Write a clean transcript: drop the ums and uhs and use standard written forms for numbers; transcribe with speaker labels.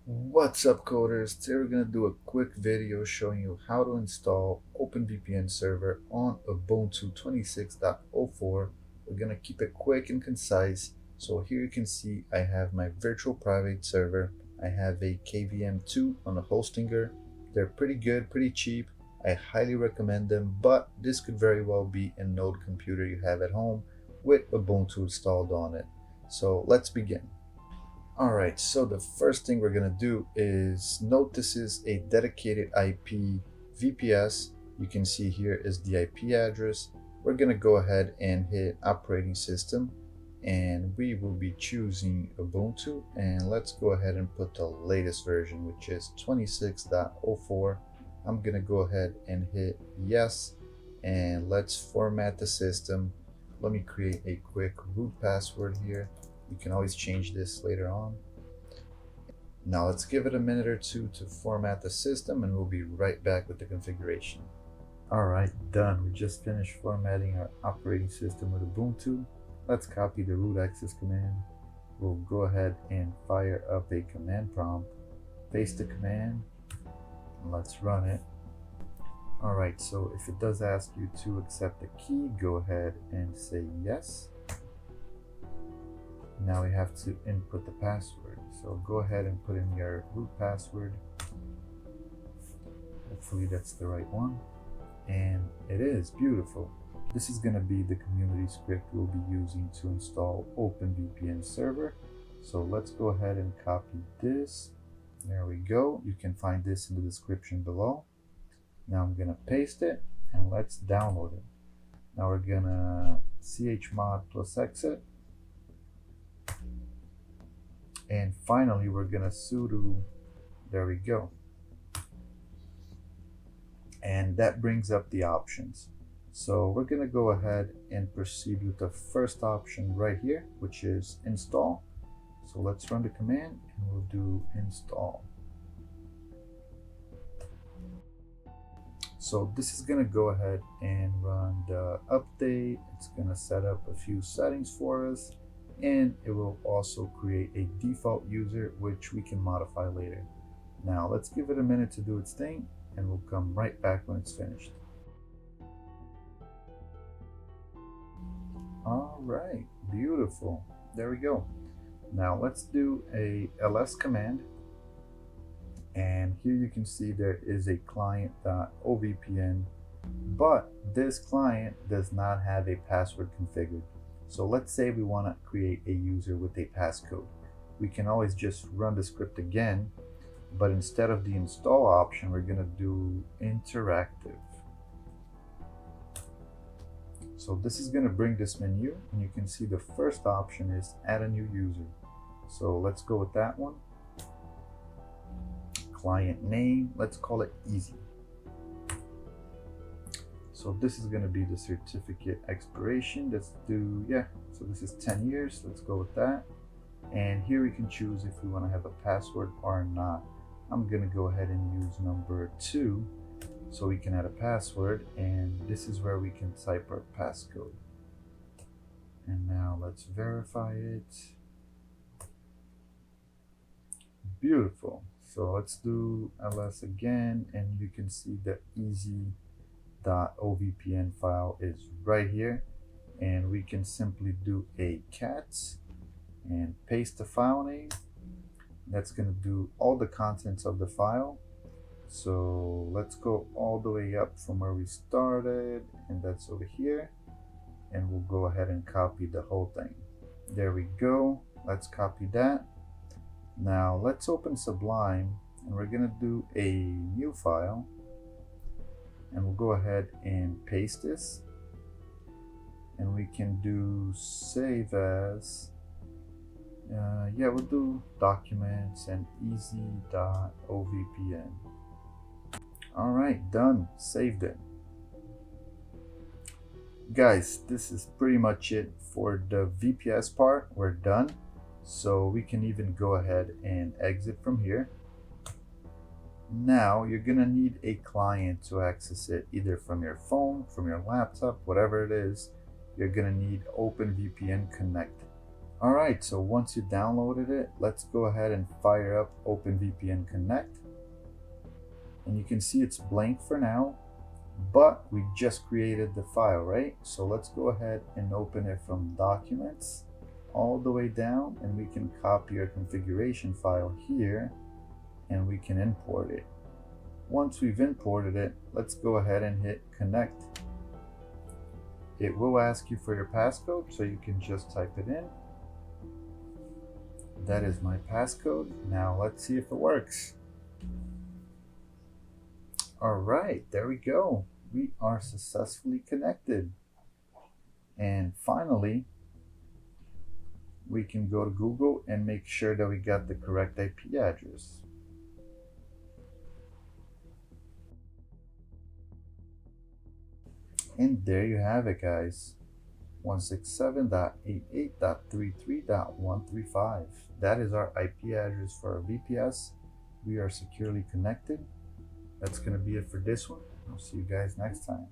Speaker 1: What's up, coders? Today we're going to do a quick video showing you how to install OpenVPN Server on Ubuntu 26.04. We're going to keep it quick and concise. So here you can see I have my virtual private server. I have a KVM2 on a Hostinger. They're pretty good, pretty cheap. I highly recommend them, but this could very well be a node computer you have at home with Ubuntu installed on it. So let's begin. Alright, so the first thing we're going to do is note this is a dedicated IP VPS. You can see here is the IP address. We're going to go ahead and hit operating system and we will be choosing Ubuntu, and let's go ahead and put the latest version, which is 26.04. I'm going to go ahead and hit yes, and let's format the system. Let me create a quick root password here. You can always change this later on. Now let's give it a minute or two to format the system and we'll be right back with the configuration. Alright, done. We just finished formatting our operating system with Ubuntu. Let's copy the root access command. We'll go ahead and fire up a command prompt. Paste the command. And let's run it. Alright, so if it does ask you to accept the key, go ahead and say yes. Now we have to input the password. So go ahead and put in your root password. Hopefully that's the right one. And it is beautiful. This is going to be the community script we'll be using to install OpenVPN Server. So let's go ahead and copy this. There we go. You can find this in the description below. Now I'm going to paste it and let's download it. Now we're going to chmod plus exit. And finally, we're going to sudo, there we go. And that brings up the options. So we're going to go ahead and proceed with the first option right here, which is install. So let's run the command and we'll do install. So this is going to go ahead and run the update. It's going to set up a few settings for us, and it will also create a default user which we can modify later. Now let's give it a minute to do its thing and we'll come right back when it's finished. All right, beautiful. There we go. Now let's do a ls command, and here you can see there is a client.ovpn, but this client does not have a password configured. So let's say we want to create a user with a passcode. We can always just run the script again, but instead of the install option, we're going to do interactive. So this is going to bring this menu, and you can see the first option is add a new user. So let's go with that one. Client name, let's call it easy. So this is going to be the certificate expiration. Let's do, so this is 10 years. Let's go with that. And here we can choose if we want to have a password or not. I'm going to go ahead and use number 2 so we can add a password. And this is where we can type our passcode. And now let's verify it. Beautiful. So let's do ls again, and you can see the easy.ovpn file is right here, and we can simply do a cat and paste the file name. That's going to do all the contents of the file. So let's go all the way up from where we started, and that's over here, and we'll go ahead and copy the whole thing. There we go. Let's copy that. Now let's open Sublime, and we're going to do a new file, and we'll go ahead and paste this, and we can do save as, we'll do documents and easy.ovpn. All right, done, saved it. Guys, this is pretty much it for the VPS part. We're done. So we can even go ahead and exit from here. Now you're gonna need a client to access it, either from your phone, from your laptop, whatever it is. You're gonna need OpenVPN Connect. Alright, so once you downloaded it, let's go ahead and fire up OpenVPN Connect. And you can see it's blank for now, but we just created the file, right? So let's go ahead and open it from Documents all the way down, and we can copy our configuration file here and we can import it. Once we've imported it, let's go ahead and hit Connect. It will ask you for your passcode, so you can just type it in. That is my passcode. Now let's see if it works. All right, there we go. We are successfully connected. And finally, we can go to Google and make sure that we got the correct IP address. And there you have it, guys. 167.88.33.135. That is our IP address for our VPS. We are securely connected. That's going to be it for this one. I'll see you guys next time.